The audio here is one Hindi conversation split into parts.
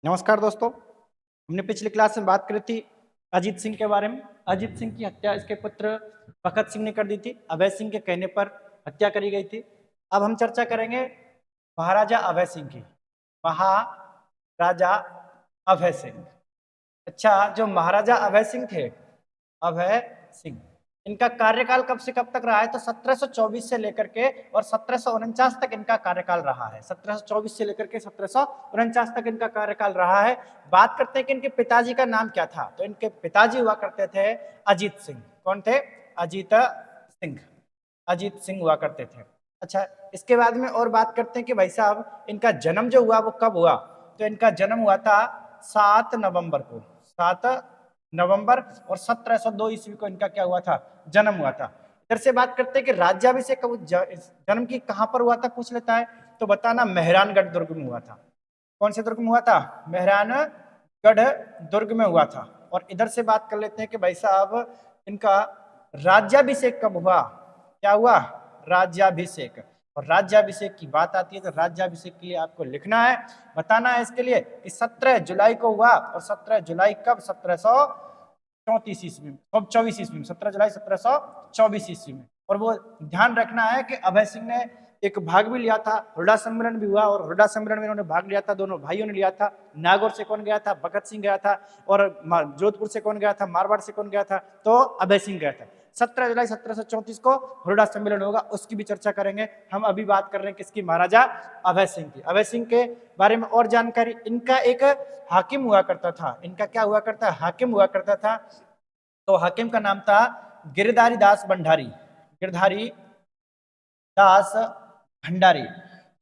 नमस्कार दोस्तों। हमने पिछली क्लास में बात करी थी अजीत सिंह के बारे में। अजीत सिंह की हत्या इसके पुत्र भगत सिंह ने कर दी थी। अभय सिंह के कहने पर हत्या करी गई थी। अब हम चर्चा करेंगे महाराजा अभय सिंह की। महाराजा अभय सिंह। अच्छा, जो महाराजा अभय सिंह थे, अभय सिंह, इनका कार्यकाल कब से कब तक रहा है? तो 1724 से लेकर के और 1749 तक इनका कार्यकाल रहा है। 1724 से लेकर के 1749 तक इनका कार्यकाल रहा है। बात करते हैं कि इनके पिताजी का नाम क्या था। तो इनके पिताजी हुआ करते थे अजीत सिंह। कौन थे? अजीत सिंह। अजीत सिंह हुआ करते थे। अच्छा, इसके बाद में और बात करते हैं कि भाई साहब इनका जन्म जो हुआ वो कब हुआ? तो इनका जन्म हुआ था 7 नवंबर को। 7 नवंबर और 1702 ईस्वी को इनका क्या हुआ था? जन्म हुआ था। इधर से बात करते हैं कि राज्याभिषेक कब जन्म की कहां पर हुआ था, पूछ लेता है तो बताना मेहरानगढ़ दुर्ग में हुआ था। कौन से दुर्ग में हुआ था? मेहरानगढ़ दुर्ग में हुआ था। और इधर से बात कर लेते हैं कि भाई साहब इनका राज्याभिषेक कब हुआ? क्या हुआ? राज्याभिषेक। और राज्याभिषेक की बात आती है तो राज्याभिषेक के लिए आपको लिखना है, बताना है इसके लिए कि 17 जुलाई को हुआ। और 17 जुलाई कब? 1734 ईस्वी में, 24 ईस्वी में, 17 जुलाई 1724 ईस्वी में। और वो ध्यान रखना है कि अभय सिंह ने एक भाग भी लिया था, हुड्डा सम्मेलन भी हुआ और हुड्डा सम्मेलन में इन्होंने भाग लिया था। दोनों भाइयों ने लिया था। नागौर से कौन गया था? भगत सिंह गया था। और जोधपुर से कौन गया था? मारवाड़ से कौन गया था? तो अभय सिंह गया था। 17 जुलाई 1734 को हुड्डा सम्मेलन होगा, उसकी भी चर्चा करेंगे। हम अभी बात कर रहे हैं किसकी? महाराजा अभय सिंह की। अभय सिंह के बारे में और जानकारी, इनका एक हाकिम हुआ करता था। इनका क्या हुआ करता? हाकिम हुआ करता था। तो हाकिम का नाम था गिरधारी दास भंडारी। गिरधारी दास भंडारी,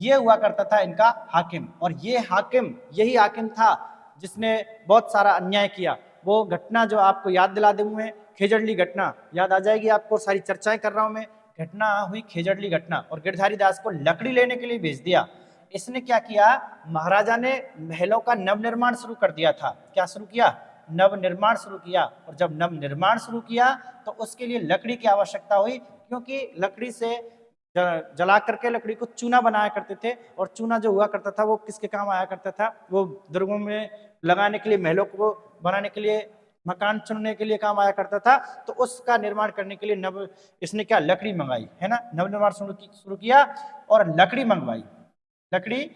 ये हुआ करता था इनका हाकिम। और ये हाकिम, यही हाकिम था जिसने बहुत सारा अन्याय किया। वो घटना जो आपको याद दिला दूं मैं, खेजड़ली घटना याद आ जाएगी आपको। सारी चर्चाएं कर रहा हूं मैं। घटना हुई खेजड़ली घटना और गिरधारी दास को लकड़ी लेने के लिए भेज दिया। इसने क्या किया? महाराजा ने महलों का नवनिर्माण शुरू कर दिया था। क्या शुरू किया? नवनिर्माण शुरू किया। और जब नवनिर्माण शुरू किया तो उसके लिए लकड़ी की आवश्यकता हुई, क्योंकि लकड़ी से जला करके लकड़ी को चूना बनाया करते थे। और चूना जो हुआ करता था वो किसके काम आया करता था? वो दुर्गों में लगाने के लिए, महलों को बनाने के लिए, मकान चुनने के लिए काम आया करता था। तो उसका निर्माण करने के लिए इसने क्या? लकड़ी मंगाई, है ना। नवनिर्माण शुरू किया और लकड़ी मंगवाई। लकड़ी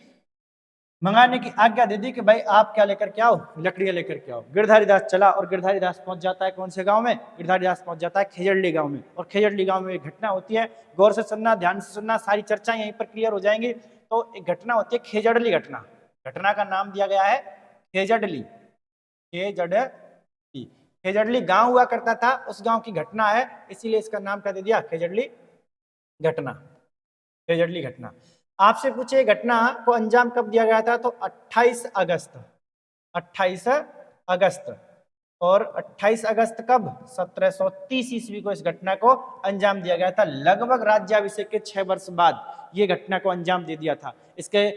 मंगाने की आज्ञा दे दी कि भाई आप क्या लेकर के आओ? लकड़ियां लेकर के आओ। गिरधारी दास चला और गिरधारी दास पहुंच जाता है कौन से गांव में? गिरधारी दास पहुंच जाता है खेजड़ली गांव में। और खेजड़ली गांव में एक घटना होती है। गौर से सुनना, ध्यान से सुनना, सारी चर्चाएं यहीं पर क्लियर हो जाएंगी। तो एक घटना होती है खेजड़ली घटना। घटना का नाम दिया गया है खेजड़ली। खेजड़ली, खेजड़ली गांव हुआ करता था, उस गांव की घटना है, इसीलिए इसका नाम क्या दे दिया? खेजड़ली घटना। खेजड़ली घटना। आपसे पूछे घटना को अंजाम कब दिया गया था? तो 28 अगस्त। 28 अगस्त। और 28 अगस्त कब? 1730 ईस्वी को इस घटना को अंजाम दिया गया था। लगभग राज्याभिषेक के 6 वर्ष बाद ये घटना को अंजाम दे दिया था इसके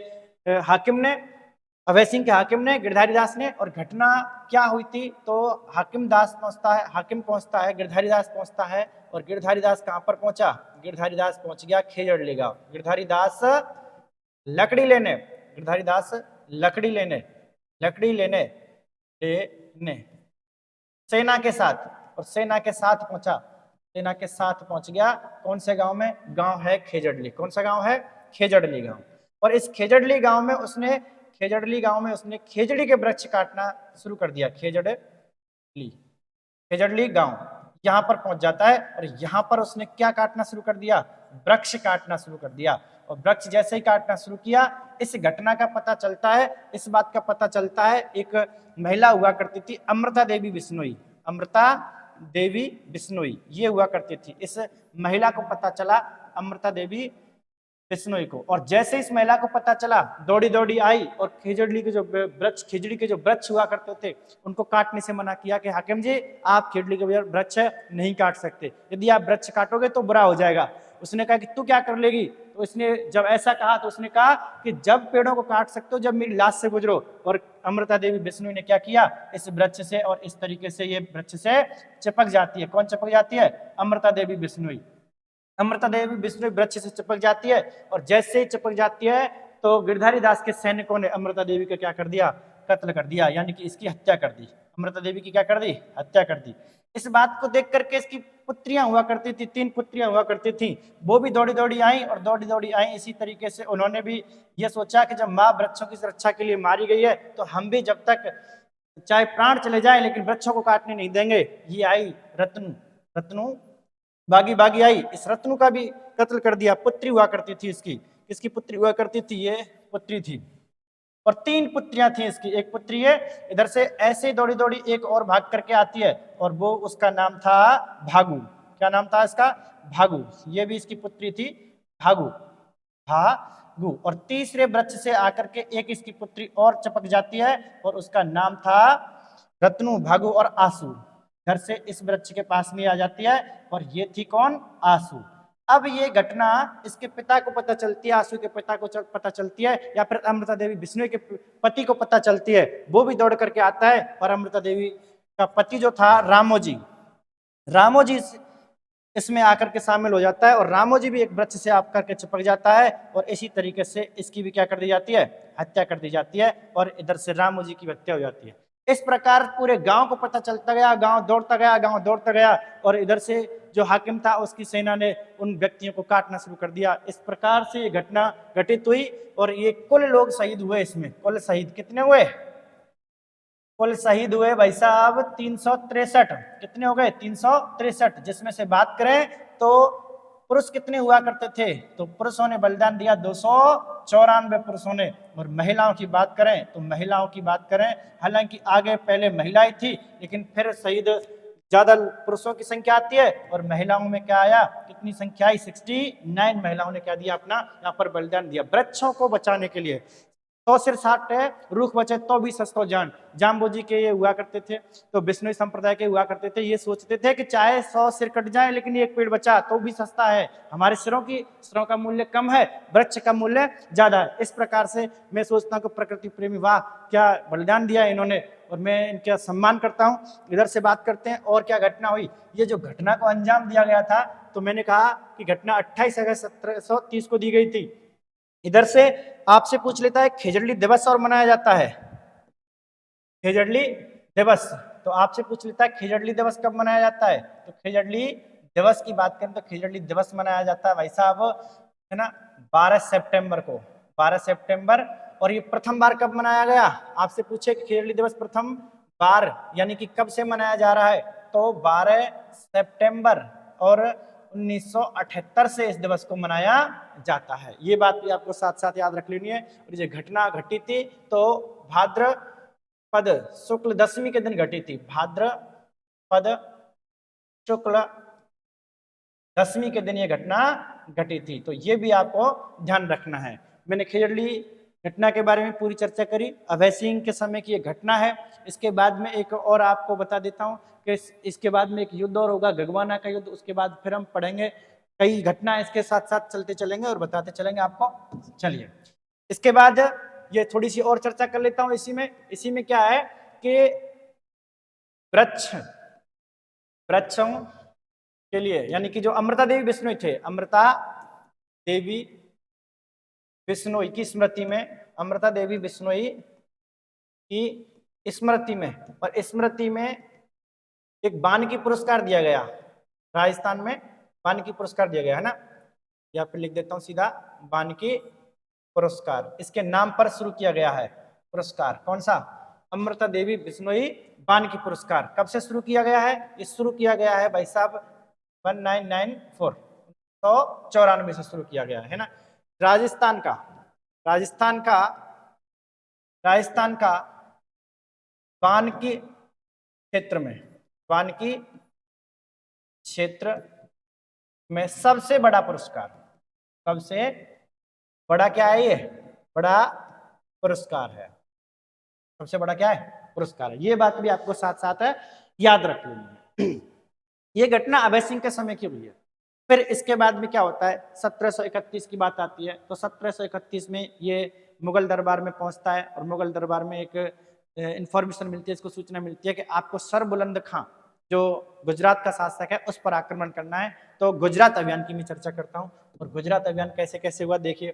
हाकिम ने, अभय सिंह के हाकिम ने, गिरधारी दास ने। और घटना क्या हुई थी? तो हाकिम पहुंचता है, गिरधारी दास पहुंचता है। और गिरधारी दास कहां पर पहुंचा? गिरधारी दास पहुंच गया खेजड़ली गांव। गिरधारी दास लकड़ी लेने, गिरधारी दास लकड़ी लेने, लकड़ी लेने सेना के साथ, और सेना के साथ पहुंचा। सेना के साथ पहुंच गया कौन से गांव में? गांव है खेजड़ली। कौन सा गांव है? खेजड़ली गांव। और इस खेजड़ली गांव में उसने खेजड़ी के वृक्ष काटना शुरू कर दिया। खेजड़ली गांव यहां पर पहुंच जाता है और यहां पर उसने क्या काटना शुरू कर दिया? वृक्ष काटना शुरू कर दिया। और वृक्ष जैसे ही काटना शुरू किया, इस घटना का पता चलता है, इस बात का पता चलता है, एक महिला हुआ करती थी अमृता देवी बिश्नोई। अमृता देवी बिश्नोई ये हुआ करती थी। इस महिला को पता चला, अमृता देवी बिश्नोई को। और जैसे इस महिला को पता चला, दौड़ी दौड़ी आई और खेजड़ी के जो वृक्ष हुआ करते थे उनको काटने से मना किया कि हाकिम जी आप खेजड़ी के वृक्ष नहीं काट सकते, यदि आप वृक्ष काटोगे तो बुरा हो जाएगा। उसने कहा कि तू क्या कर लेगी? तो इसने जब ऐसा कहा तो उसने कहा कि जब पेड़ों को काट सकते हो, जब मेरी लाश से गुजरो। और अमृता देवी बिश्नोई ने क्या किया? इस वृक्ष से, और इस तरीके से ये वृक्ष से चिपक जाती है। कौन चिपक जाती है? अमृता देवी बिश्नोई। अमृता देवी बिश्नोई वृक्ष से चिपक जाती है। और जैसे ही चिपक जाती है तो गिरधारी दास के सैनिकों ने अमृता देवी का क्या कर दिया? कत्ल कर दिया, यानी कि इसकी हत्या कर दी। अमृता देवी की क्या कर दी? हत्या कर दी। इस बात को देख करके इसकी पुत्रियां हुआ करती थी, 3 पुत्रियां हुआ करती थी, वो भी दौड़ी दौड़ी आई और दौड़ी दौड़ी आई। इसी तरीके से उन्होंने भी ये सोचा कि जब माँ वृक्षों की सुरक्षा के लिए मारी गई है तो हम भी जब तक चाहे प्राण चले जाए लेकिन वृक्षों को काटने नहीं देंगे। ये आई रत्नु, रत्नु बागी बागी आई, इस रत्नु का भी कत्ल कर दिया। पुत्री हुआ करती थी इसकी, किसकी पुत्री हुआ करती थी? ये पुत्री थी और 3 पुत्रियां थी इसकी। एक पुत्री है, इधर से ऐसे दौड़ी दौड़ी एक और भाग करके आती है और वो उसका नाम था भागु। क्या नाम था इसका? भागु। ये भी इसकी पुत्री थी, भागु, भागु। और तीसरे वृक्ष से आकर के एक इसकी पुत्री और चपक जाती है और उसका नाम था रत्नु, भागु और आसू। घर से इस वृक्ष के पास में आ जाती है और ये थी कौन? आसू। अब ये घटना इसके पिता को पता चलती है, आसू के पिता को पता चलती है, या फिर अमृता देवी बिश्नोई के पति को पता चलती है। वो भी दौड़ करके आता है और अमृता देवी का पति जो था रामोजी, रामोजी इसमें आकर के शामिल हो जाता है और रामोजी भी एक वृक्ष से आकर के चिपक जाता है और इसी तरीके से इसकी भी क्या कर दी जाती है? हत्या कर दी जाती है और इधर से रामोजी की हत्या हो जाती है। इस प्रकार पूरे गांव को पता चलता गया, गांव दौड़ता गया, गांव दौड़ता गया और इधर से जो हाकिम था उसकी सेना ने उन व्यक्तियों को काटना शुरू कर दिया। इस प्रकार से ये घटना घटित हुई और ये कुल लोग शहीद हुए। इसमें कुल शहीद कितने हुए? कुल शहीद हुए भाई साहब 363। कितने हो गए? 363। जिसमें से बात करें तो पुरुष कितने हुआ करते थे? तो पुरुषों ने बलिदान दिया 294 पुरुषों ने। और महिलाओं की बात करें तो महिलाओं की बात करें, हालांकि आगे पहले महिलाएं थी लेकिन फिर शहीद ज्यादा पुरुषों की संख्या आती है और महिलाओं में क्या आया? कितनी संख्या आई? 69 महिलाओं ने क्या दिया? अपना यहाँ पर बलिदान दिया वृक्षों को बचाने के लिए। 100 सिर 60 है, रूख बचे तो भी सस्तो जान। जाम्बोजी के ये हुआ करते थे, तो बिश्नोई संप्रदाय के हुआ करते थे। ये सोचते थे कि चाहे 100 सिर कट जाए लेकिन एक पेड़ बचा तो भी सस्ता है, हमारे सिरों का मूल्य कम है, वृक्ष का मूल्य ज्यादा है। इस प्रकार से मैं सोचता हूँ कि प्रकृति प्रेमी, वाह क्या बलिदान दिया इन्होंने और मैं इनका सम्मान करता हूँ। इधर से बात करते हैं और क्या घटना हुई। ये जो घटना को अंजाम दिया गया था, तो मैंने कहा कि घटना 28 अगस्त 1730 को दी गई थी। इधर से आपसे पूछ लेता है खेजड़ली दिवस और मनाया जाता है, खेजड़ली दिवस। तो आपसे पूछ लेता है खेजड़ली दिवस कब मनाया जाता है? तो खेजड़ली दिवस की बात करें तो खेजड़ली दिवस मनाया जाता है भाई साहब, है ना, 12 सितंबर को, 12 सितंबर। और ये प्रथम बार कब मनाया गया? आपसे पूछे कि खेजड़ली दिवस प्रथम बार यानी कि कब से मनाया जा रहा है, तो 12 सितंबर और 1978 से इस दिवस को मनाया जाता है। ये बात भी आपको साथ साथ याद रख लेनी है। और ये घटना घटी थी तो भाद्रपद शुक्ल दशमी के दिन घटी थी, भाद्रपद शुक्ल दशमी के दिन ये घटना घटी थी। तो ये भी आपको ध्यान रखना है। मैंने खेजड़ली घटना के बारे में पूरी चर्चा करी, अभय सिंह के समय की ये घटना है। इसके बाद में एक और आपको बता देता हूँ कि इसके बाद में एक युद्ध और होगा, गगवाना का युद्ध। उसके बाद फिर हम पढ़ेंगे कई घटना, इसके साथ साथ चलते चलेंगे और बताते चलेंगे आपको। चलिए इसके बाद ये थोड़ी सी और चर्चा कर लेता हूँ। इसी में क्या है कि वृक्षों के लिए, यानी कि जो अमृता देवी बिश्नोई थे, अमृता देवी बिश्नोई की स्मृति में, अमृता देवी बिश्नोई की स्मृति में, और स्मृति में एक वानिकी पुरस्कार दिया गया। राजस्थान में वानिकी पुरस्कार दिया गया है ना, यहाँ पे लिख देता हूँ सीधा, वानिकी पुरस्कार इसके नाम पर शुरू किया गया है पुरस्कार। कौन सा? अमृता देवी बिश्नोई वानिकी पुरस्कार। कब से शुरू किया गया है? ये शुरू किया गया है भाई साहब 1994 से शुरू किया गया है ना। राजस्थान का वानिकी क्षेत्र में सबसे बड़ा पुरस्कार, सबसे बड़ा क्या है? ये बड़ा पुरस्कार है, सबसे बड़ा क्या है? पुरस्कार है। ये बात भी आपको साथ साथ है याद रख लेनी है। ये घटना अभय सिंह के समय की हुई है। फिर इसके बाद में क्या होता है? 1731 की बात आती है। तो 1731 में ये मुगल दरबार में पहुंचता है और मुगल दरबार में एक इंफॉर्मेशन मिलती है, इसको सूचना मिलती है कि आपको सर बुलंद खां जो गुजरात का शासक है उस पर आक्रमण करना है। तो गुजरात अभियान की मैं चर्चा करता हूँ। और गुजरात अभियान कैसे कैसे हुआ देखिए।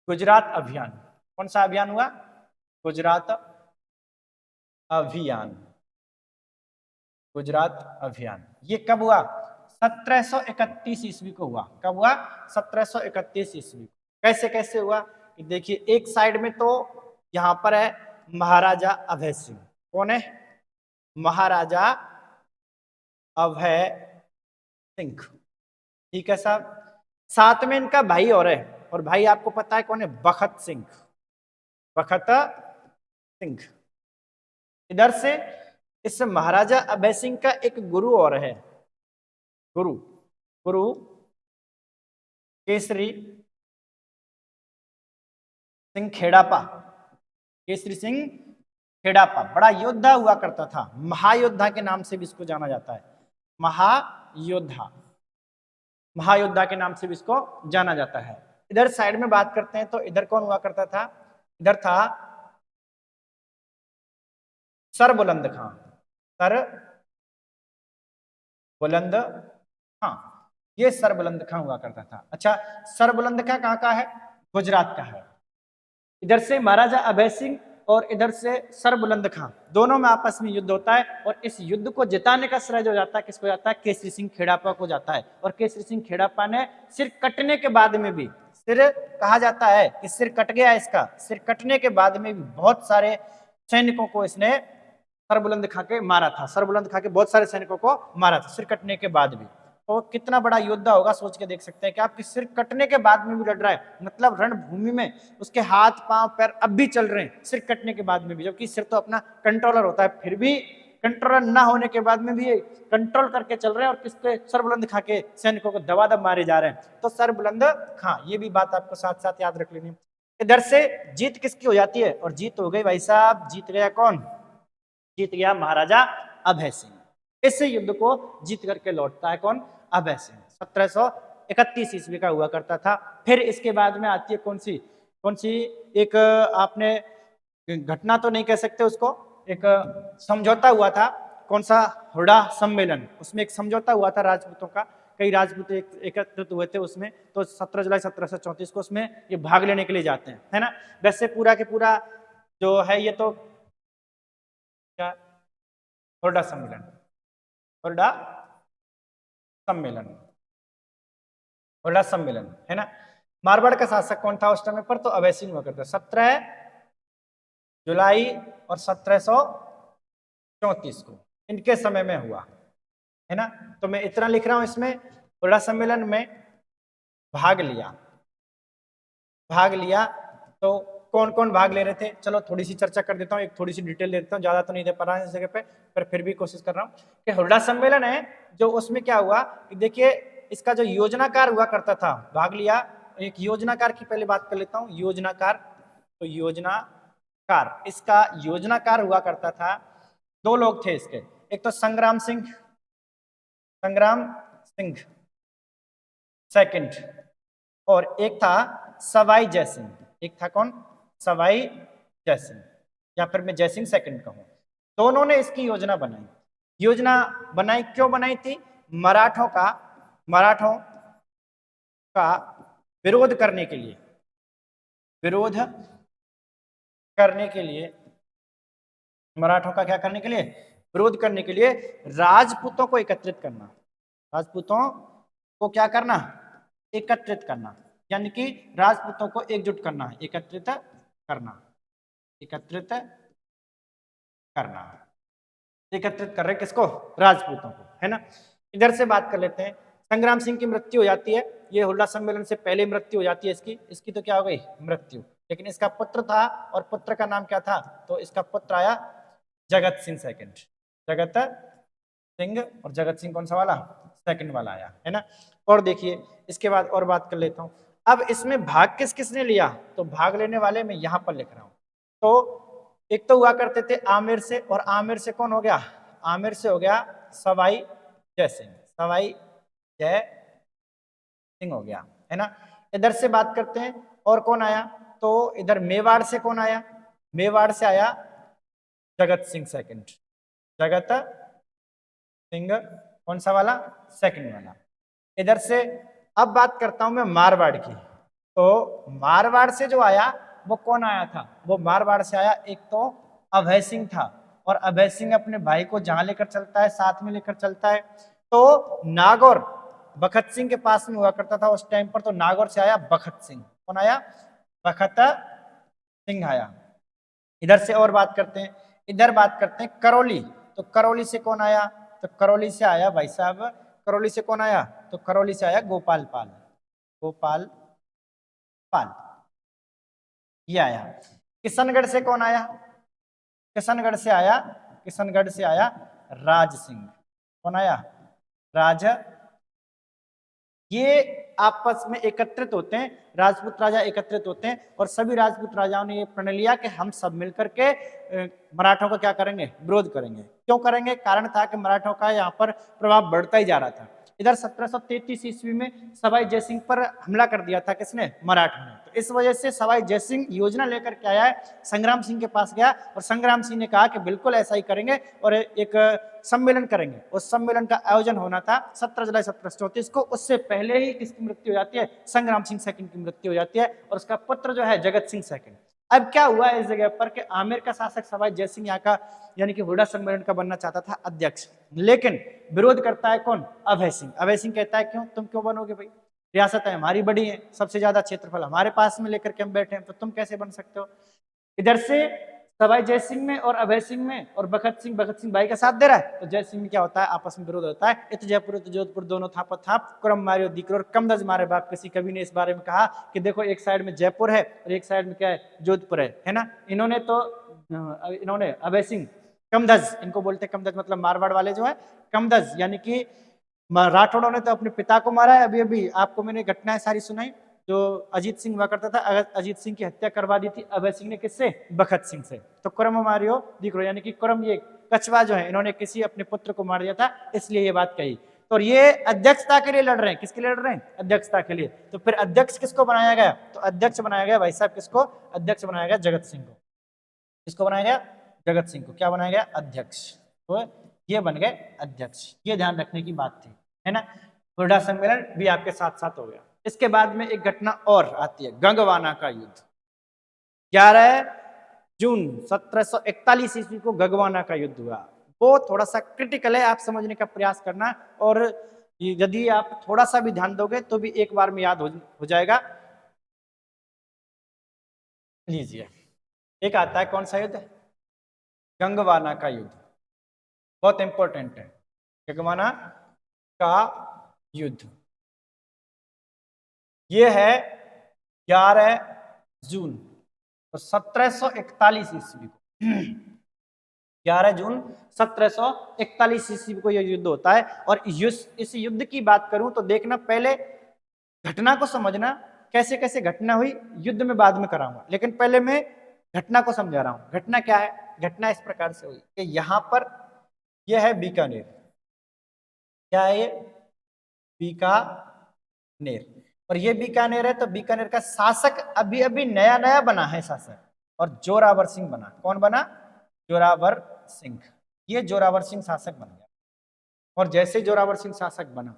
गुजरात अभियान, कौन सा अभियान हुआ? गुजरात अभियान, गुजरात अभियान। ये कब हुआ? 1731 ईस्वी को हुआ। कब हुआ? 1731 ईस्वी। कैसे कैसे हुआ कि देखिए, एक साइड में तो यहां पर है महाराजा अभय सिंह। कौन है? महाराजा अभय सिंह। ठीक है साहब। साथ में इनका भाई और है, और भाई आपको पता है कौन है? बखत सिंह। बखत सिंह। इधर से इस महाराजा अभय सिंह का एक गुरु और है, गुरु गुरु केसरी सिंह खेड़ापा। केसरी सिंह खेड़ापा बड़ा योद्धा हुआ करता था, महायोद्धा के नाम से भी इसको जाना जाता है। महायोद्धा, महायोद्धा के नाम से भी इसको जाना जाता है। इधर साइड में बात करते हैं तो इधर कौन हुआ करता था? इधर था सर बुलंद खां। सर बुलंद खां, ये सर बुलंद खां हुआ करता था। अच्छा, सर बुलंद खां कहाँ का है? गुजरात का है। इधर से महाराजा अभय सिंह और इधर से सर बुलंद खां, दोनों में आपस में युद्ध होता है, और इस युद्ध को जिताने का श्रेय जो जाता है किसको जाता है? केसरी सिंह खेड़ापा को जाता है। और केसरी सिंह खेड़ापा ने सिर कटने के बाद में भी, सिर कहा जाता है कि सिर कट गया इसका, सिर कटने के बाद में भी बहुत सारे सैनिकों को इसने सरबुलंद खां के मारा था। सरबुलंद खां के बहुत सारे सैनिकों को मारा था सिर कटने के बाद भी। तो कितना बड़ा योद्धा होगा, सोच के देख सकते हैं कि आपके सिर कटने के बाद में भी लड़ रहा है, मतलब रणभूमि में उसके हाथ पांव पैर अब भी चल रहे हैं सिर कटने के बाद में भी, जबकि सिर तो अपना कंट्रोलर होता है, फिर भी कंट्रोलर ना होने के बाद में भी कंट्रोल करके चल रहे हैं और किसके? सरबुलंद खां के सैनिकों को दबादब मारे जा रहे हैं। तो सरबुलंद खां, ये भी बात आपको साथ साथ याद रख लेनी है। इधर से जीत किसकी हो जाती है? और जीत हो गई भाई साहब, जीत गया कौन? जीत गया महाराजा अभय सिंह। इस युद्ध को जीत करके लौटता है कौन? अभय सिंह। 1731 ईस्वी का हुआ करता था। फिर इसके बाद में आती है कौन सी? कौन सी? एक आपने घटना तो नहीं कह सकते उसको, एक समझौता हुआ था। कौन सा? हुडा सम्मेलन। उसमें एक समझौता हुआ था राजपूतों का, कई राजपूत एकत्रित हुए थे उसमें। तो 17 जुलाई 1734 को उसमें ये भाग लेने के लिए जाते हैं, है ना। वैसे पूरा के पूरा जो है ये तो क्या? हुडा सम्मेलन, हुडा सम्मेलन, हुडा सम्मेलन, है ना। मारवाड़ का शासक कौन था उस टाइम पर? तो अभय सिंह हुआ करता। 17 जुलाई और 1734 को इनके समय में हुआ, है ना। तो मैं इतना लिख रहा हूं इसमें, हुडा सम्मेलन में भाग लिया। भाग लिया तो कौन कौन भाग ले रहे थे? चलो थोड़ी सी चर्चा कर देता हूँ, एक थोड़ी सी डिटेल दे देता हूँ, ज्यादा तो नहीं दे पा रहा है इस जगह पे, पर फिर भी कोशिश कर रहा हूँ कि हुडा सम्मेलन है जो, उसमें क्या हुआ कि देखिए, इसका जो योजनाकार हुआ करता था, भाग लिया। एक योजनाकार की पहले बात कर लेता हूँ। योजनाकार, तो योजनाकार, इसका योजनाकार हुआ करता था। दो लोग थे इसके, एक तो संग्राम सिंह सेकंड, और एक था सवाई जयसिंह। एक था कौन? सवाई जयसिंह, या फिर मैं जयसिंह सेकंड कहूं। दोनों ने इसकी योजना बनाई। योजना बनाई क्यों बनाई थी? मराठों का विरोध करने के लिए, विरोध करने के लिए, मराठों का क्या करने के लिए? विरोध करने के लिए राजपूतों को एकत्रित करना। राजपूतों को क्या करना? एकत्रित करना, यानी कि राजपूतों को एकजुट करना, एकत्रित करना, एकत्रित करना। एकत्रित कर रहे किसको? राजपूतों को, है ना। इधर से बात कर लेते हैं। संग्राम सिंह की मृत्यु हो जाती है, ये हुडा सम्मेलन से पहले मृत्यु हो जाती है इसकी तो क्या हो गई? मृत्यु। लेकिन इसका पुत्र था, और पुत्र का नाम क्या था? तो इसका पुत्र आया जगत सिंह सेकंड। जगत सिंह, और जगत सिंह कौन सा वाला? सेकंड वाला आया, है ना। और देखिए इसके बाद और बात कर लेता हूं। अब इसमें भाग किस किसने लिया? तो भाग लेने वाले मैं यहां पर लिख रहा हूं। तो एक तो हुआ करते थे आमिर से, और आमिर से कौन हो गया? आमिर से हो गया सवाई जय सिंह, सवाई जय सिंह हो गया, है ना। इधर से बात करते हैं और कौन आया? तो इधर मेवाड़ से कौन आया? मेवाड़ से आया जगत सिंह सेकंड। जगत सिंह कौन सा वाला? सेकंड वाला। इधर से अब बात करता हूं मैं मारवाड़ की। तो मारवाड़ से जो आया वो कौन आया था? वो मारवाड़ से आया एक तो अभय सिंह था, और अभय सिंह अपने भाई को जहां लेकर चलता है साथ में लेकर चलता है। तो नागौर बखत सिंह के पास में हुआ करता था उस टाइम पर, तो नागौर से आया बखत सिंह। कौन आया? बखत सिंह आया। इधर से और बात करते हैं, इधर बात करते हैं करौली। तो करौली से कौन आया? तो करौली से आया भाई साहब, करौली से कौन आया? तो करौली से आया गोपाल पाल। गोपाल पाल ये आया। किशनगढ़ से कौन आया? किशनगढ़ से आया, किशनगढ़ से आया राज सिंह। कौन आया? राज। ये आपस में एकत्रित होते हैं, राजपूत राजा एकत्रित होते हैं और सभी राजपूत राजाओं ने ये प्रण लिया कि हम सब मिलकर के मराठों का क्या करेंगे? विरोध करेंगे। क्यों करेंगे? कारण था कि मराठों का यहाँ पर प्रभाव बढ़ता ही जा रहा था। इधर 1733 ईस्वी में सवाई जयसिंह पर हमला कर दिया था किसने? मराठों ने। तो इस वजह से सवाई जयसिंह योजना लेकर के आया है, संग्राम सिंह के पास गया और संग्राम सिंह ने कहा कि बिल्कुल ऐसा ही करेंगे और एक सम्मेलन करेंगे। उस सम्मेलन का आयोजन होना था 17 जुलाई 1734 को। उससे पहले ही किसकी मृत्यु हो जाती है? संग्राम सिंह सेकंड की मृत्यु हो जाती है और उसका पुत्र जो है जगत सिंह सेकंड। अब क्या हुआ इस जगह पर कि आमेर का शासक सवाई जयसिंह यहाँ का यानी कि हुडा सम्मेलन का बनना चाहता था अध्यक्ष, लेकिन विरोध करता है कौन? अभय सिंह। अभय सिंह कहता है क्यों? तुम क्यों बनोगे भाई? रियासत है हमारी बड़ी है, सबसे ज्यादा क्षेत्रफल हमारे पास में लेकर के हम बैठे हैं, तो तुम कैसे बन सकते हो? इधर से सवाई जयसिंह में और अभय सिंह में और बखत सिंह भाई का साथ दे रहा है। तो जयसिंह में क्या होता है? आपस में विरोध होता है। इत जयपुर इत जोधपुर दोनों थाप थाप क्रम मारियो दीकरो और कमदज मारे बाप। किसी कवि ने इस बारे में कहा कि देखो एक साइड में जयपुर है और एक साइड में क्या है? जोधपुर है ना। इन्होंने अभय सिंह कमदज, इनको बोलते कमदज मतलब मारवाड़ वाले जो है, कमदज यानी कि राठौड़ों ने तो अपने पिता को मारा है। अभी अभी आपको मैंने घटनाएं सारी सुनाई। जो अजीत सिंह हुआ करता था, अजीत सिंह की हत्या करवा दी थी अभय सिंह ने, किससे? बखत सिंह से। तो क्रम मारियो दिख यानी कि क्रम, ये कछवा जो है, इन्होंने किसी अपने पुत्र को मार दिया था, इसलिए ये बात कही। तो ये अध्यक्षता के लिए लड़ रहे हैं। किसके लिए लड़ रहे हैं? अध्यक्षता के लिए। तो फिर अध्यक्ष किसको बनाया गया? तो अध्यक्ष बनाया गया भाई साहब किसको? अध्यक्ष बनाया गया जगत सिंह को। किसको बनाया गया? जगत सिंह को। क्या बनाया गया? अध्यक्ष। तो ये बन गए अध्यक्ष। ये ध्यान रखने की बात थी, है ना। हुडा सम्मेलन भी आपके साथ साथ हो गया। इसके बाद में एक घटना और आती है, गंगवाना का युद्ध। 11 जून 1741 ईस्वी को गंगवाना का युद्ध हुआ। वो थोड़ा सा क्रिटिकल है, आप समझने का प्रयास करना, और यदि आप थोड़ा सा भी ध्यान दोगे तो भी एक बार में याद हो जाएगा। लीजिए, एक आता है कौन सा युद्ध? गंगवाना का युद्ध। बहुत इंपॉर्टेंट है गंगवाना का युद्ध। ये है 11 जून तो 1741 ईस्वी को। 11 जून 1741 ईस्वी को यह युद्ध होता है। और इस युद्ध की बात करूं तो देखना, पहले घटना को समझना, कैसे कैसे घटना हुई युद्ध में बाद में कराऊंगा, लेकिन पहले मैं घटना को समझा रहा हूं। घटना क्या है? घटना इस प्रकार से हुई कि यहां पर यह है बीकानेर। क्या है ये? बीकानेर। और ये बीकानेर है, तो बीकानेर का शासक अभी अभी नया नया बना है शासक, और जोरावर सिंह बना। कौन बना? जोरावर सिंह। ये जोरावर सिंह शासक बन गया। और जैसे जोरावर सिंह शासक बना,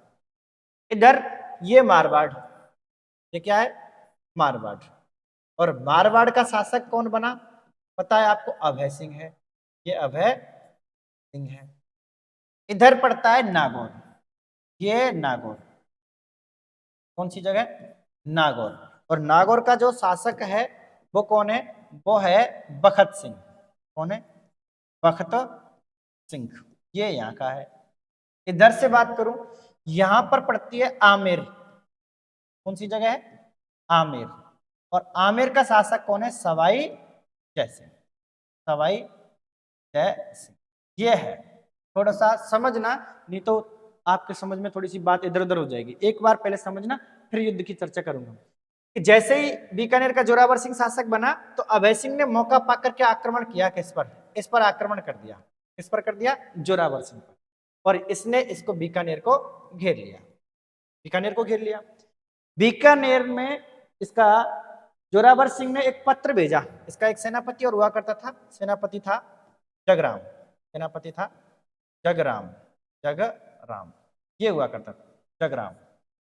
इधर ये मारवाड़, ये क्या है? मारवाड़। और मारवाड़ का शासक कौन बना? पता है आपको? अभय सिंह है। ये अभय सिंह है। इधर पड़ता है नागौर। ये नागौर कौन सी जगह? नागौर। और नागौर का जो शासक है वो कौन है? वो है बखत सिंह। कौन है? बखत सिंह। ये यहाँ का है। इधर से बात करूं, यहां पर पड़ती है आमेर। कौन सी जगह है? आमेर। और आमेर का शासक कौन है? सवाई जय सिंह। सवाई जय सिंह ये है। थोड़ा सा समझना, नहीं तो आपके समझ में थोड़ी सी बात इधर उधर हो जाएगी। एक बार पहले समझना, फिर युद्ध की चर्चा करूंगा। कि जैसे ही बीकानेर का जोरावर सिंह शासक बना, तो अभय सिंह ने मौका पाकर के आक्रमण किया। किस पर? इस पर आक्रमण कर दिया। किस पर कर दिया? जोरावर सिंह पर। और इसने इसको बीकानेर को घेर लिया। बीकानेर को घेर लिया। बीकानेर में इसका जोरावर सिंह ने एक पत्र भेजा। इसका एक सेनापति और हुआ करता था, सेनापति था जगराम। सेनापति था जगराम। जगराम ये हुआ करता था, जगराम।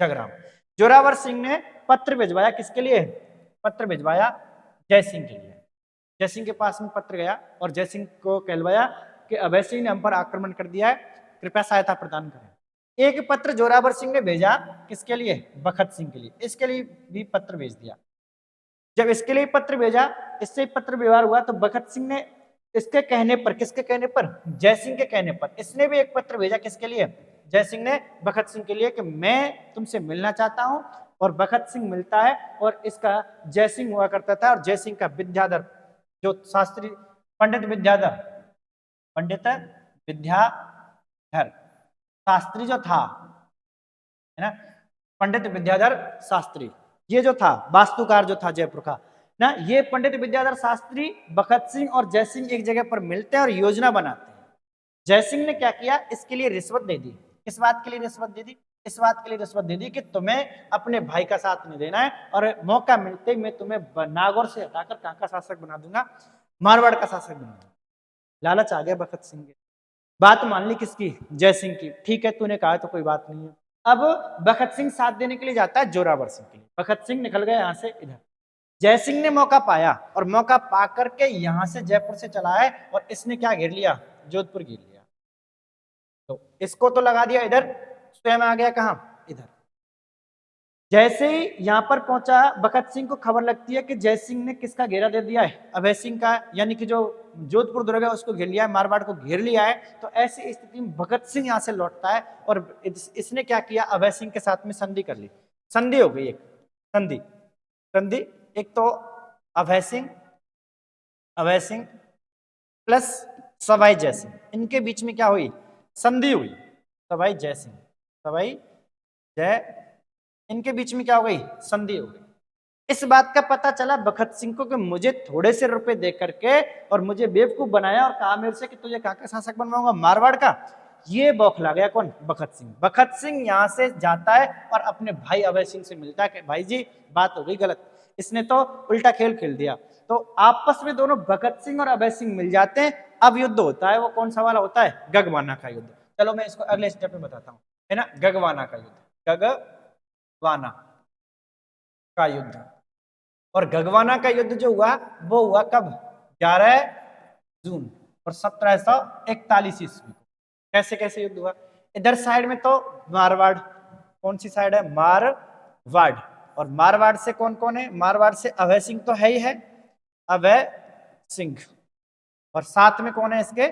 जगराम। जोरावर सिंह ने पत्र भिजवाया। किसके लिए? पत्र भिजवाया जयसिंह के लिए। जयसिंह के पास में पत्र गया और जयसिंह को कहलवाया कि अभय सिंह ने हम पर आक्रमण कर दिया है, कृपया सहायता प्रदान करें। एक पत्र जोरावर सिंह ने भेजा, किसके लिए? बखत सिंह के लिए। इसके लिए भी पत्र भेज दिया। जब इसके लिए पत्र भेजा, इससे पत्र व्यवहार हुआ, तो बखत सिंह ने इसके कहने पर, किसके कहने पर? जय सिंह के कहने पर, इसने भी एक पत्र भेजा, किसके लिए? जय सिंह ने बखत सिंह के लिए, कि मैं तुमसे मिलना चाहता हूं। और बखत सिंह मिलता है, और इसका जय सिंह हुआ करता था, और जय सिंह का विद्याधर, जो शास्त्री पंडित विद्याधर, पंडित विद्याधर शास्त्री जो था, है ना, पंडित विद्याधर शास्त्री, ये जो था वास्तुकार जो था जयपुर का ना, ये पंडित विद्याधर शास्त्री, बखत सिंह और जय सिंह एक जगह पर मिलते हैं और योजना बनाते हैं। जय सिंह ने क्या किया? इसके लिए रिश्वत दे दी। किस बात के लिए रिश्वत दे दी? इस बात के लिए रिश्वत दे दी कि तुम्हें अपने भाई का साथ नहीं देना है, और मौका मिलते ही मैं तुम्हें नागौर से हटाकर कहाँ का शासक बना दूंगा? मारवाड़ का शासक बना दूंगा। लालच आ गया बखत सिंह के, बात मान ली किसकी? जय सिंह की। ठीक है, तूने कहा तो कोई बात नहीं है। अब बखत सिंह साथ देने के लिए जाता है जोरावर सिंह के लिए। बखत सिंह निकल गए यहाँ से इधर। जय सिंह ने मौका पाया, और मौका पा करके यहाँ से जयपुर से चला है, और इसने क्या घेर लिया? जोधपुर घेर लिया। तो इसको तो लगा दिया इधर, स्वयं आ गया कहाँ? इधर। जैसे ही यहाँ पर पहुंचा, बखत सिंह को खबर लगती है कि जय सिंह ने किसका घेरा दे दिया है? अभय सिंह का, यानी कि जो जोधपुर दुर्ग है उसको घेर लिया है, मारवाड़ को घेर लिया है। तो ऐसी स्थिति में भगत सिंह यहाँ से लौटता है, और इसने क्या किया? अभय सिंह के साथ में संधि कर ली। संधि हो गई, एक संधि। संधि एक तो अभय सिंह प्लस सवाई जय सिंह, इनके बीच में क्या हुई? संधि हुई। सवाई जय सिंह, सवाई जय, इनके बीच में क्या हो गई? संधि हो गई। इस बात का पता चला बखत सिंह को कि मुझे थोड़े से रुपए दे करके और मुझे बेवकूफ बनाया, और कहा मेरे से कि तुझे कहाँ का शासक बनवाऊंगा? मारवाड़ का। ये बौखला गया कौन? बखत सिंह। बखत सिंह यहाँ से जाता है और अपने भाई अभय सिंह से मिलता है कि भाई जी बात हो गई गलत, इसने तो उल्टा खेल खेल दिया। तो आपस में दोनों भगत सिंह और अभय सिंह मिल जाते हैं। अब युद्ध होता है, वो कौन सा वाला होता है? गगवाना का युद्ध। चलो मैं इसको अगले स्टेप में बताता हूँ, है ना। गगवाना का युद्ध, गगवाना का युद्ध। और गगवाना का युद्ध जो हुआ वो हुआ कब? 11 जून और 1741 ईस्वी को। कैसे कैसे युद्ध हुआ? इधर साइड में तो मारवाड़, कौन सी साइड है? मारवाड़। और मारवाड़ से कौन कौन है? मारवाड़ से अभय सिंह तो है ही है, अभय सिंह, और साथ में कौन है इसके?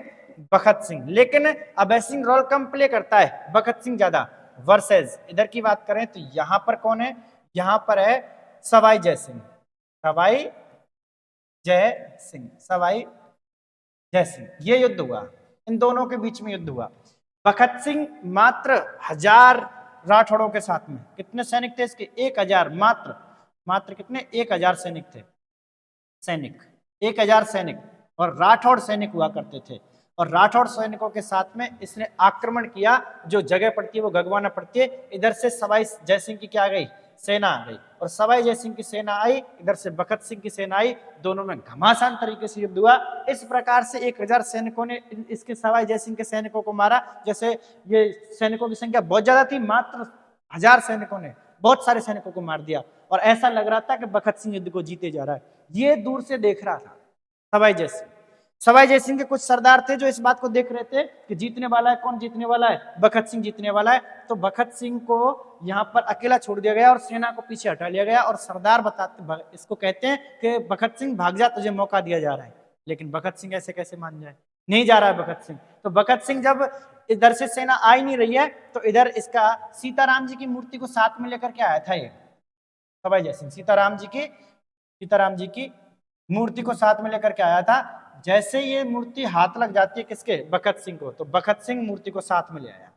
बखत सिंह। लेकिन अभय सिंह रोल कम प्ले करता है, बखत सिंह ज्यादा। वर्सेस इधर की बात करें तो यहां पर कौन है? यहां पर है सवाई जय सिंह, सवाई जय सिंह, सवाई जय सिंह। ये युद्ध हुआ, इन दोनों के बीच में युद्ध हुआ। बखत सिंह मात्र 1000 राठौड़ों के साथ में, कितने सैनिक थे इसके? 1000, मात्र कितने? 1000 सैनिक थे, सैनिक 1000 सैनिक, और राठौड़ सैनिक हुआ करते थे। और राठौड़ सैनिकों के साथ में इसने आक्रमण किया। जो जगह पड़ती है वो गगवाना पड़ती है। इधर से सवाई जय सिंह की क्या आ गई? सेना आ गई, और सवाई जय सिंह की सेना आई, इधर से बखत सिंह की सेना आई। दोनों में घमासान तरीके से युद्ध हुआ। इस प्रकार से 1000 सैनिकों ने इसके सवाई जय सिंह के सैनिकों को मारा। जैसे ये सैनिकों की संख्या बहुत ज्यादा थी, मात्र 1000 सैनिकों ने बहुत सारे सैनिकों को मार दिया, और ऐसा लग रहा था कि बखत सिंह युद्ध को जीते जा रहा है। ये दूर से देख रहा था सवाई जय सिंह। सवाई जय सिंह के कुछ सरदार थे जो इस बात को देख रहे थे कि जीतने वाला है, कौन जीतने वाला है? बखत सिंह जीतने वाला है। तो बखत सिंह को यहाँ पर अकेला छोड़ दिया गया और सेना को पीछे हटा लिया गया। और सरदार बताते, इसको कहते हैं कि बखत सिंह भाग जा, तुझे मौका दिया जा रहा है। लेकिन बखत सिंह ऐसे कैसे मान जाए? नहीं जा रहा है बखत सिंह। तो बखत सिंह जब इधर से सेना आ ही नहीं रही है, तो इधर इसका सीताराम जी की मूर्ति को साथ में लेकर के आया था ये सवाई जय सिंह। सीताराम जी की मूर्ति को साथ में लेकर के आया था। जैसे ये मूर्ति हाथ लग जाती है किसके? बखत सिंह को, तो बखत सिंह मूर्ति को साथ में ले आया।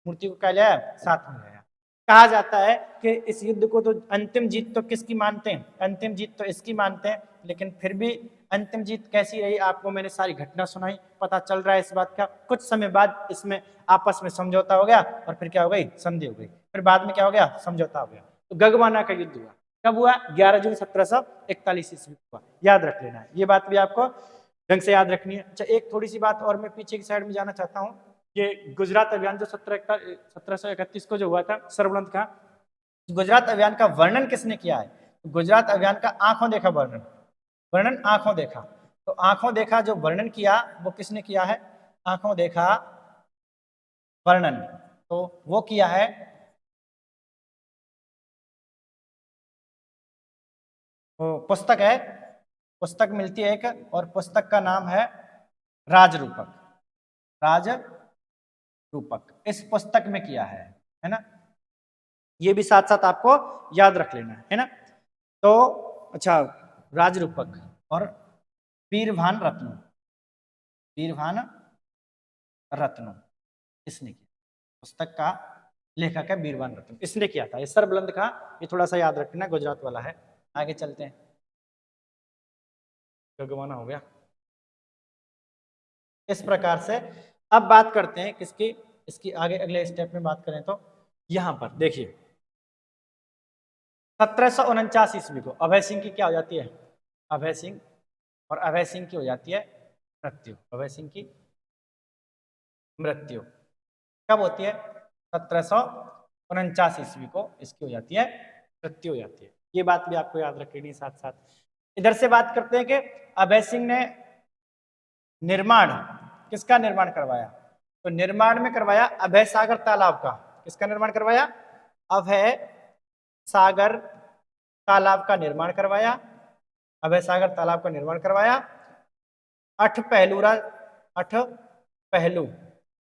मूर्ति को क्या ले आया? साथ में ले आया। कहा जाता है कि इस युद्ध को तो अंतिम जीत तो किसकी मानते हैं? अंतिम जीत तो इसकी मानते हैं, लेकिन फिर भी अंतिम जीत कैसी रही? आपको मैंने सारी घटना सुनाई, पता चल रहा है इस बात का। कुछ समय बाद इसमें आपस में समझौता हो गया, और फिर क्या हो गई? संधि हो गई। फिर बाद में क्या हो गया? समझौता हो गया। तो गगवाना का युद्ध हुआ। कब हुआ? 11 जून 1741 ईस्वी को हुआ। याद रख लेना है, ये बात भी आपको ढंग से याद रखनी है। अच्छा, एक थोड़ी सी बात और मैं पीछे की साइड में जाना चाहता हूँ। ये गुजरात अभियान जो 1731 को जो हुआ था, सरबलंद का, गुजरात अभियान का वर्णन किसने किया है? गुजरात अभियान का आंखों देखा वर्णन, आंखों देखा। तो आंखों देखा जो वर्णन किया वो किसने किया है? आंखों देखा वर्णन, तो वो किया है वो पुस्तक है, पुस्तक मिलती है एक, और पुस्तक का नाम है राजरूपक। राजरूपक इस पुस्तक में किया है ना। ये भी साथ साथ आपको याद रख लेना है ना। तो अच्छा, राजरूपक और वीरभान रत्न, वीरभान रत्न इसने किया, पुस्तक का लेखक है वीरभान रत्न, इसने किया था। ये सरबुलंद का, ये थोड़ा सा याद रखना, गुजरात वाला है। आगे चलते हैं, गगवाना हो गया। इस प्रकार से अब बात करते हैं किसकी, इसकी आगे अगले स्टेप में बात करें तो यहां पर देखिए 1749 ईस्वी को अभय सिंह की क्या हो जाती है, अभय सिंह, और अभय सिंह की हो जाती है मृत्यु। अभय सिंह की मृत्यु कब होती है, 1749 ईस्वी को इसकी हो जाती है मृत्यु हो जाती है। ये बात भी आपको याद रखनी साथ साथ। इधर से बात करते हैं कि अभय सिंह ने निर्माण, किसका निर्माण करवाया, तो निर्माण में करवाया अभय सागर तालाब का। किसका निर्माण करवाया, अभय सागर तालाब का निर्माण करवाया, अभय सागर तालाब का निर्माण करवाया। अठ पहलू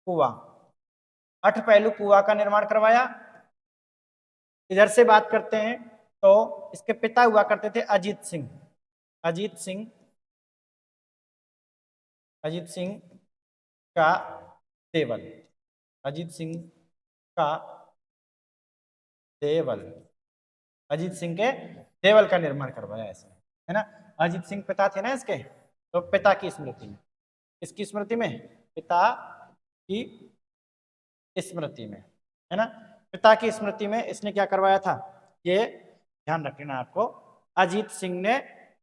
कुआं, अठ पहलू कुआं का निर्माण करवाया। इधर से बात करते हैं तो इसके पिता हुआ करते थे अजीत सिंह, अजीत सिंह, अजीत सिंह का देवल, अजीत सिंह का देवल, अजीत सिंह के देवल का निर्माण करवाया इसने, है ना। अजीत सिंह पिता थे ना इसके, तो पिता की स्मृति में, किसकी स्मृति में, पिता की स्मृति में, है ना। पिता की स्मृति में इसने क्या करवाया था, ये ध्यान रखना आपको। अजीत सिंह ने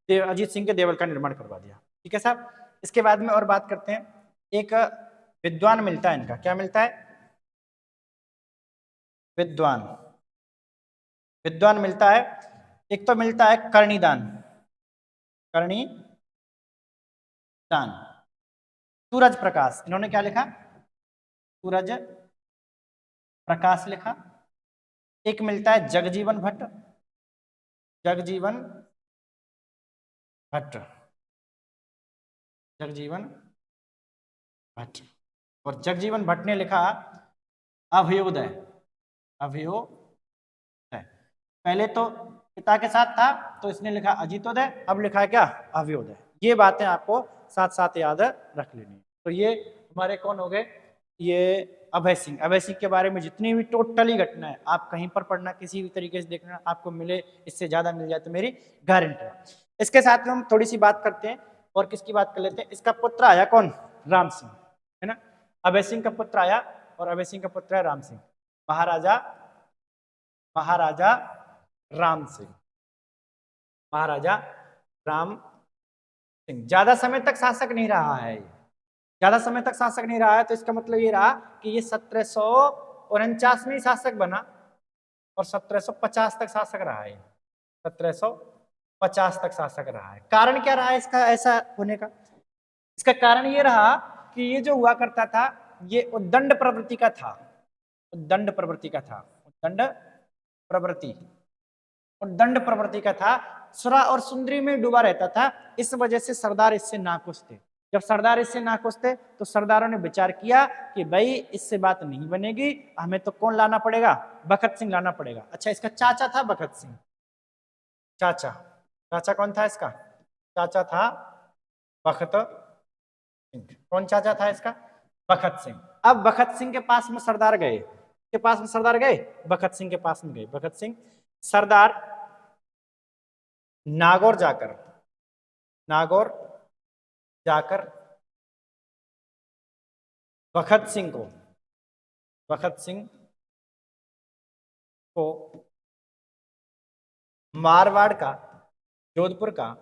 अजीत सिंह के देवल का निर्माण करवा दिया, ठीक है साहब। इसके बाद में और बात करते हैं, एक विद्वान मिलता है इनका, क्या मिलता है, विद्वान, विद्वान मिलता है। एक तो मिलता है कर्णीदान, कर्णीदान, सूरज प्रकाश, इन्होंने क्या लिखा, सूरज प्रकाश लिखा। एक मिलता है जगजीवन भट्ट, जगजीवन भट्ट, जगजीवन भट्ट, और जगजीवन भट्ट ने लिखा अभयोदय, अभयोदय। पहले तो पिता के साथ था तो इसने लिखा अजीतोदय, अब लिखा है क्या, अभयोदय। ये बातें आपको साथ साथ याद रख लेनी। तो ये हमारे कौन हो गए, ये अभय सिंह। अभय सिंह के बारे में जितनी भी टोटली घटना है आप कहीं पर पढ़ना, किसी भी तरीके से देखना, आपको मिले इससे ज्यादा मिल जाए तो मेरी गारंटी है। इसके साथ में हम थोड़ी सी बात करते हैं, और किसकी बात कर लेते हैं, इसका पुत्र आया कौन, राम सिंह, है ना। अभय सिंह का पुत्र आया, और अभय सिंह का पुत्र है राम सिंह, महाराजा, महाराजा राम सिंह, महाराजा राम सिंह। ज्यादा समय तक शासक नहीं रहा है, ज्यादा समय तक शासक नहीं रहा है, तो इसका मतलब ये रहा कि ये 1749 में शासक बना और 1750 तक शासक रहा है, 1750 तक शासक रहा है। कारण क्या रहा है इसका ऐसा होने का, इसका कारण ये रहा कि ये जो हुआ करता था ये उद्दंड प्रवृत्ति का था, उद्दंड प्रवृत्ति का था, उद्दंड प्रवृत्ति, उद्दंड प्रवृत्ति का था। सुरा और सुंदरी में डूबा रहता था, इस वजह से सरदार इससे नाखुश थे। जब सरदार इससे नाखुश थे तो सरदारों ने विचार किया कि भाई इससे बात नहीं बनेगी, हमें तो कौन लाना पड़ेगा, बखत सिंह लाना पड़ेगा। अच्छा, इसका चाचा था बखत सिंह, चाचा, चाचा कौन था इसका, चाचा था बखत सिंह। कौन चाचा था इसका, बखत सिंह। अब बखत सिंह के पास में सरदार गए, के पास में सरदार गए, बखत सिंह के पास में गए। बखत सिंह, सरदार नागौर जाकर, नागौर जाकर बखत सिंह को, बखत सिंह को मारवाड़ का, जोधपुर का,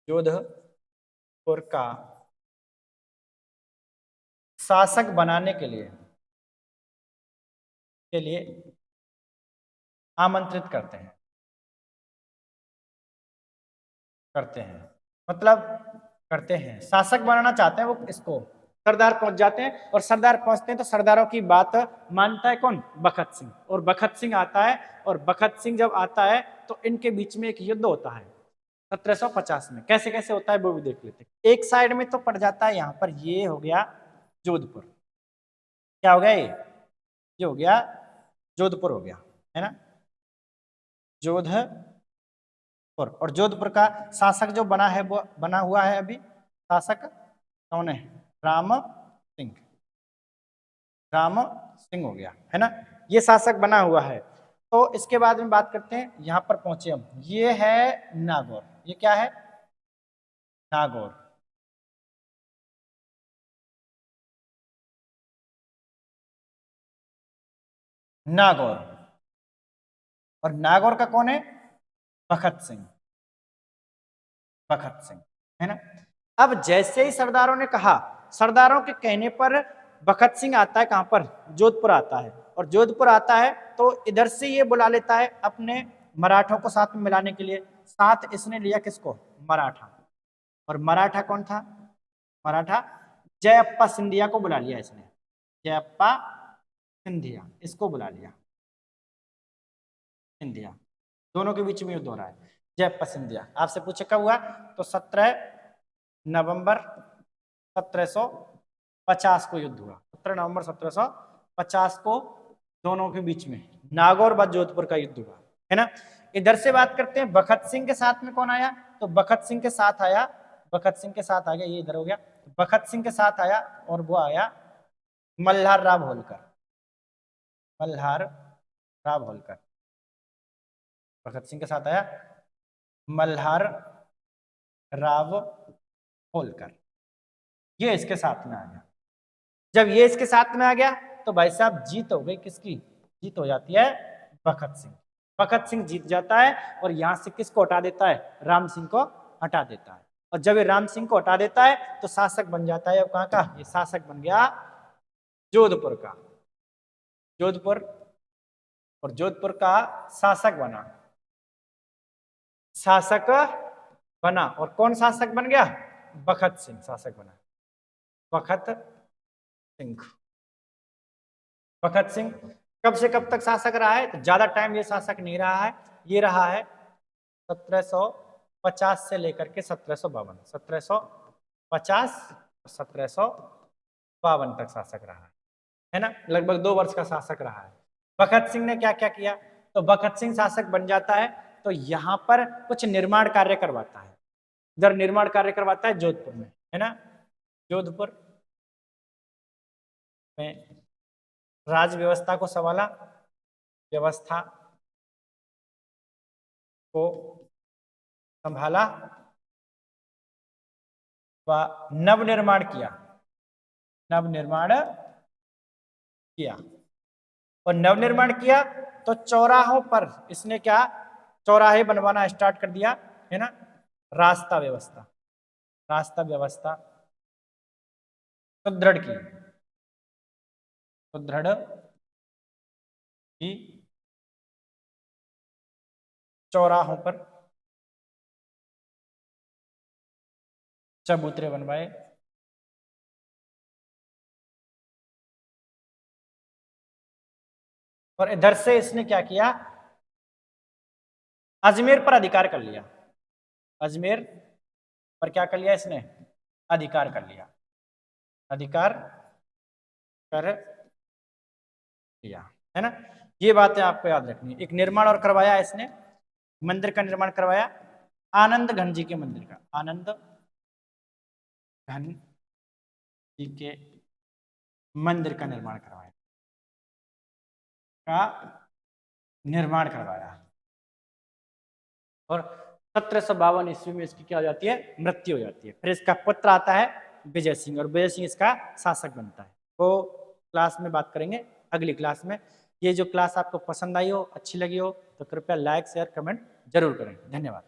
जोधपुर का शासक बनाने के लिए आमंत्रित करते हैं, करते हैं मतलब करते हैं, शासक बनाना चाहते हैं वो इसको, सरदार पहुंच जाते हैं और सरदार पहुंचते हैं तो सरदारों की बात मानता है कौन, बखत सिंह। और बखत सिंह आता है और बखत सिंह जब आता है तो इनके बीच में एक युद्ध होता है 1750 में। कैसे कैसे होता है वो भी देख लेते हैं। एक साइड में तो पड़ जाता है यहाँ पर, ये हो गया जोधपुर, क्या हो गया ये हो गया जोधपुर हो गया, है ना, जोधपुर। और जोधपुर का शासक जो बना है वो बना हुआ है अभी, शासक कौन है, राम सिंह, राम सिंह हो गया, है ना, ये शासक बना हुआ है। तो इसके बाद में बात करते हैं, यहां पर पहुंचे हम, ये है नागौर, ये क्या है, नागौर। नागौर, और नागौर का कौन है, बखत सिंह, बखत सिंह, है ना। अब जैसे ही सरदारों ने कहा, सरदारों के कहने पर बखत सिंह आता है कहां पर, जोधपुर आता है। और जोधपुर आता है तो इधर से ये बुला लेता है अपने मराठों को साथ में मिलाने के लिए। साथ इसने लिया किसको, मराठा। और मराठा कौन था, मराठा जयप्पा सिंधिया को बुला लिया इसने, जयप्पा सिंधिया, इसको बुला लिया, सिंधिया। दोनों के बीच में युद्ध हो रहा है, जयप्पा सिंधिया। आपसे पूछे कब हुआ, तो 17 नवंबर 1750 को युद्ध हुआ, 17 नवंबर 1750 को दोनों के बीच में नागौर व जोधपुर का युद्ध हुआ, है ना। इधर से बात करते हैं, बखत सिंह के साथ में कौन आया, तो बखत सिंह के साथ आया, बखत सिंह के साथ आ गया, ये इधर हो गया, बखत सिंह के साथ आया और वो आया मल्हार राव होलकर, मल्हार राव होलकर, भगत सिंह के साथ आया मल्हार राव होलकर, ये इसके साथ में आ गया। जब ये इसके साथ में आ गया तो भाई साहब जीत हो गई, किसकी जीत हो जाती है, बखत सिंह। बखत सिंह जीत जाता है और यहां से किसको हटा देता है, राम सिंह को हटा देता है। और जब ये राम सिंह को हटा देता है तो शासक बन जाता है, अब कहां का, ये शासक बन गया जोधपुर का, जोधपुर। और जोधपुर का शासक बना, शासक बना। और कौन शासक बन गया, बखत सिंह शासक बना, बखत सिंह। बखत सिंह कब से कब तक शासक रहा है, तो ज्यादा टाइम ये शासक नहीं रहा है, ये रहा है 1750 से लेकर के 1752, 1750 1752 तक शासक रहा है ना, लगभग 2 वर्ष का शासक रहा है। बखत सिंह ने क्या क्या किया, तो बखत सिंह शासक बन जाता है तो यहाँ पर कुछ निर्माण कार्य करवाता है, इधर निर्माण कार्य करवाता है जोधपुर में, है ना, जोधपुर में राज व्यवस्था को संभाला, व्यवस्था को संभाला व नवनिर्माण किया, नवनिर्माण किया। और नवनिर्माण किया तो चौराहों पर इसने क्या, चौराहे बनवाना स्टार्ट कर दिया, है ना, रास्ता व्यवस्था, रास्ता व्यवस्था सुदृढ़ की, सुदृढ़ की, चौराहों पर चबूतरे बनवाए, और इधर से इसने क्या किया, अजमेर पर अधिकार कर लिया, अजमेर पर क्या कर लिया इसने, अधिकार कर लिया, अधिकार कर लिया, है ना। ये बातें आपको याद रखनी है। एक निर्माण और करवाया इसने, मंदिर का निर्माण करवाया, आनंद घन जी के मंदिर का, आनंद घन जी के मंदिर का निर्माण करवाया, का निर्माण करवाया। और 1752 ईस्वी में इसकी क्या हो जाती है, मृत्यु हो जाती है। फिर इसका पुत्र आता है विजय सिंह, और विजय सिंह इसका शासक बनता है। वो क्लास में बात करेंगे, अगली क्लास में। ये जो क्लास आपको पसंद आई हो, अच्छी लगी हो, तो कृपया लाइक शेयर कमेंट जरूर करें। धन्यवाद।